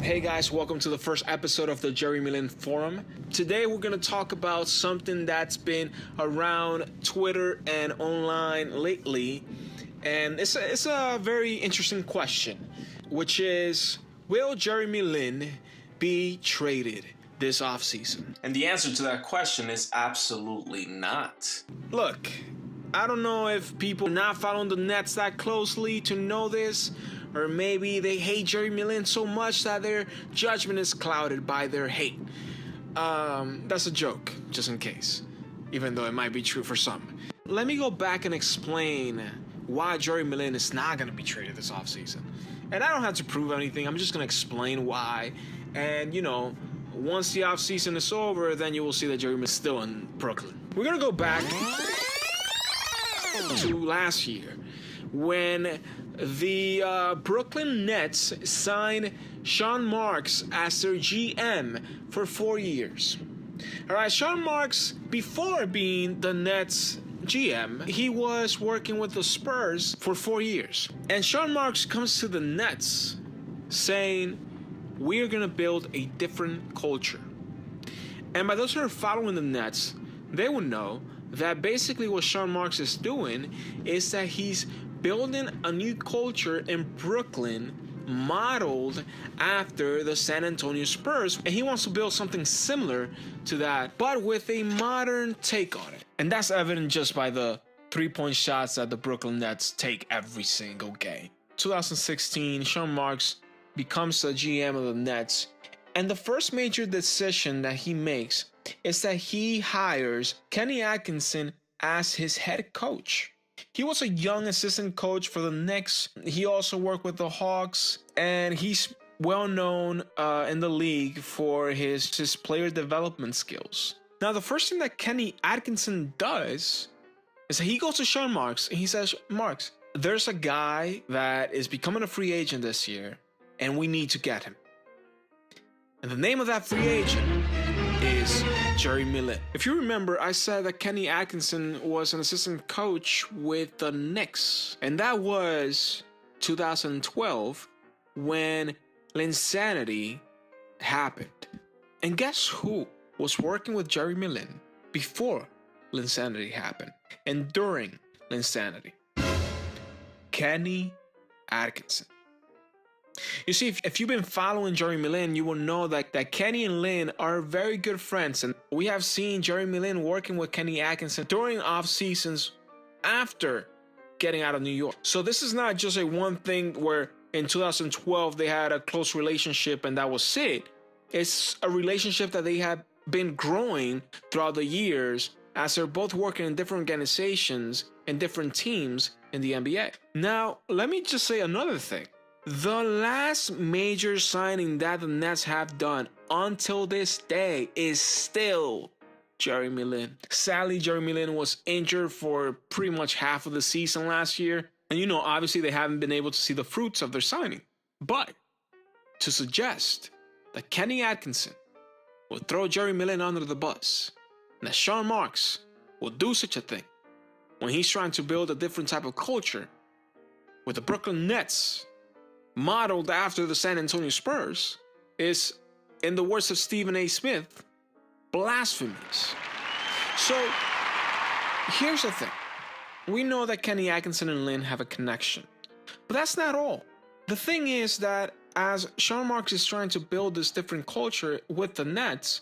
Hey guys, welcome to the first episode of the Jeremy Lin Forum. Today we're going to talk about something that's been around Twitter and online lately, and it's a very interesting question, which is, will Jeremy Lin be traded this offseason? And the answer to that question is absolutely not. Look, I don't know if people are not following the Nets that closely to know this, or maybe they hate Jeremy Lin so much that their judgment is clouded by their hate. That's a joke, just in case, even though it might be true for some. Let me go back and explain why Jeremy Lin is not going to be traded this offseason. And I don't have to prove anything, I'm just going to explain why. And, once the offseason is over, then you will see that Jeremy is still in Brooklyn. We're going to go back to last year, when the Brooklyn Nets signed Sean Marks as their GM for 4 years. All right, Sean Marks, before being the Nets GM, he was working with the Spurs for 4 years. And Sean Marks comes to the Nets saying, we're going to build a different culture. And by those who are following the Nets, they will know that basically what Sean Marks is doing is that he's building a new culture in Brooklyn modeled after the San Antonio Spurs. And he wants to build something similar to that, but with a modern take on it. And that's evident just by the three-point shots that the Brooklyn Nets take every single game. 2016, Sean Marks becomes the GM of the Nets. And the first major decision that he makes is that he hires Kenny Atkinson as his head coach. He was a young assistant coach for the Knicks. He also worked with the Hawks, and he's well known in the league for his player development skills. Now, the first thing that Kenny Atkinson does is that he goes to Sean Marks and he says, Marks, there's a guy that is becoming a free agent this year, and we need to get him. And the name of that free agent is Jeremy Lin. If you remember, I said that Kenny Atkinson was an assistant coach with the Knicks. And that was 2012 when Linsanity happened. And guess who was working with Jeremy Lin before Linsanity happened and during Linsanity? Kenny Atkinson. You see, if you've been following Jeremy Lin, you will know that Kenny and Lin are very good friends. And we have seen Jeremy Lin working with Kenny Atkinson during off seasons after getting out of New York. So this is not just a one thing where in 2012 they had a close relationship and that was it. It's a relationship that they have been growing throughout the years as they're both working in different organizations and different teams in the NBA. Now, let me just say another thing. The last major signing that the Nets have done until this day is still Jeremy Lin. Sadly, Jeremy Lin was injured for pretty much half of the season last year. And obviously they haven't been able to see the fruits of their signing. But to suggest that Kenny Atkinson will throw Jeremy Lin under the bus, and that Sean Marks will do such a thing when he's trying to build a different type of culture with the Brooklyn Nets modeled after the San Antonio Spurs is, in the words of Stephen A. Smith, blasphemous. So here's the thing. We know that Kenny Atkinson and Lin have a connection, but that's not all. The thing is that as Sean Marks is trying to build this different culture with the Nets,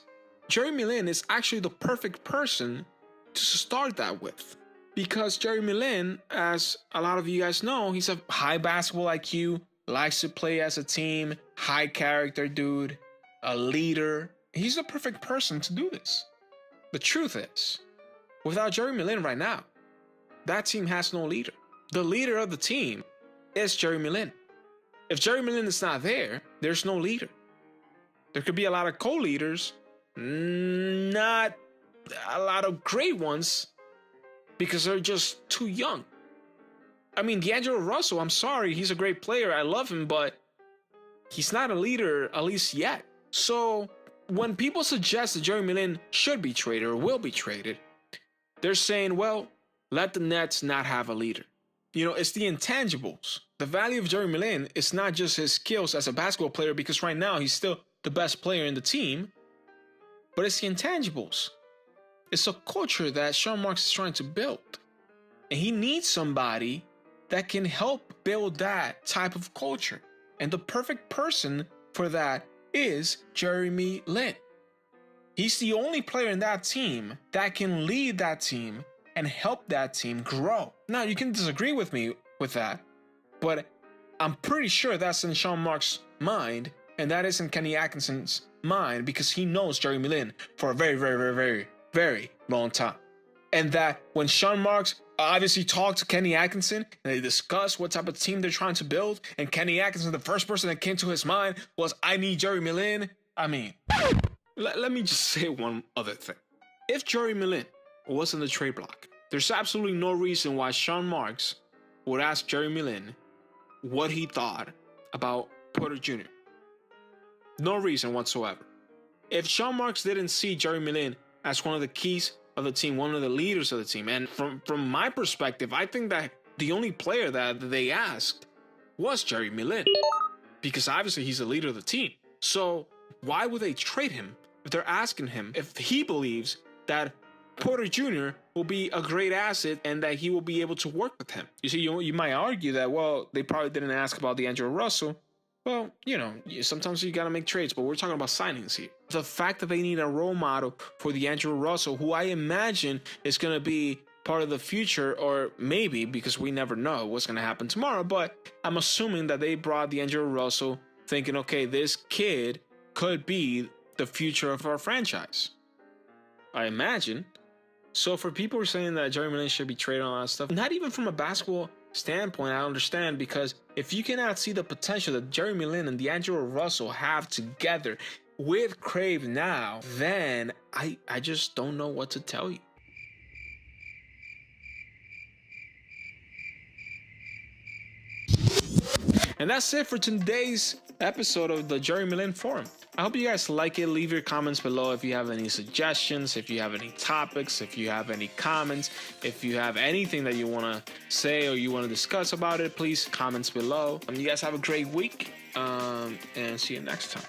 Jeremy Lin is actually the perfect person to start that with. Because Jeremy Lin, as a lot of you guys know, he's a high basketball IQ, likes to play as a team, high character dude, a leader. He's the perfect person to do this. The truth is, without Jeremy Lin right now, that team has no leader. The leader of the team is Jeremy Lin. If Jeremy Lin is not there, there's no leader. There could be a lot of co-leaders, not a lot of great ones, because they're just too young. I mean, D'Angelo Russell, I'm sorry, he's a great player. I love him, but he's not a leader, at least yet. So when people suggest that Jeremy Lin should be traded or will be traded, they're saying, well, let the Nets not have a leader. You know, it's the intangibles. The value of Jeremy Lin is not just his skills as a basketball player, because right now he's still the best player in the team, but it's the intangibles. It's a culture that Sean Marks is trying to build. And he needs somebody that can help build that type of culture. And the perfect person for that is Jeremy Lin. He's the only player in that team that can lead that team and help that team grow. Now, you can disagree with me with that, but I'm pretty sure that's in Sean Marks' mind, and that is in Kenny Atkinson's mind, because he knows Jeremy Lin for a very, very, very, very, very long time. And that when Sean Marks obviously talked to Kenny Atkinson and they discussed what type of team they're trying to build, and Kenny Atkinson, the first person that came to his mind was, I need Jeremy Lin. I mean, let me just say one other thing. If Jeremy Lin was in the trade block, there's absolutely no reason why Sean Marks would ask Jeremy Lin what he thought about Porter Jr. No reason whatsoever. If Sean Marks didn't see Jeremy Lin as one of the keys of the team, one of the leaders of the team, and from my perspective, I think that the only player that they asked was Jeremy Lin, because obviously he's the leader of the team. So why would they trade him if they're asking him if he believes that Porter Jr. will be a great asset and that he will be able to work with him? You see, you might argue that, well, they probably didn't ask about D'Angelo Russell. Well, you know, sometimes you got to make trades, but we're talking about signings here. The fact that they need a role model for D'Angelo Russell, who I imagine is going to be part of the future, or maybe, because we never know what's going to happen tomorrow, but I'm assuming that they brought D'Angelo Russell thinking, okay, this kid could be the future of our franchise. I imagine. So for people who are saying that Jeremy Lin should be traded on that stuff, not even from a basketball standpoint, I understand, because if you cannot see the potential that Jeremy Lin and D'Angelo Russell have together with Crave now, then I just don't know what to tell you. And that's it for today's episode of the Jeremy Lin Forum. I hope you guys like it. Leave your comments below if you have any suggestions, if you have any topics, if you have any comments, if you have anything that you want to say or you want to discuss about it, please comments below. You guys have a great week, and see you next time.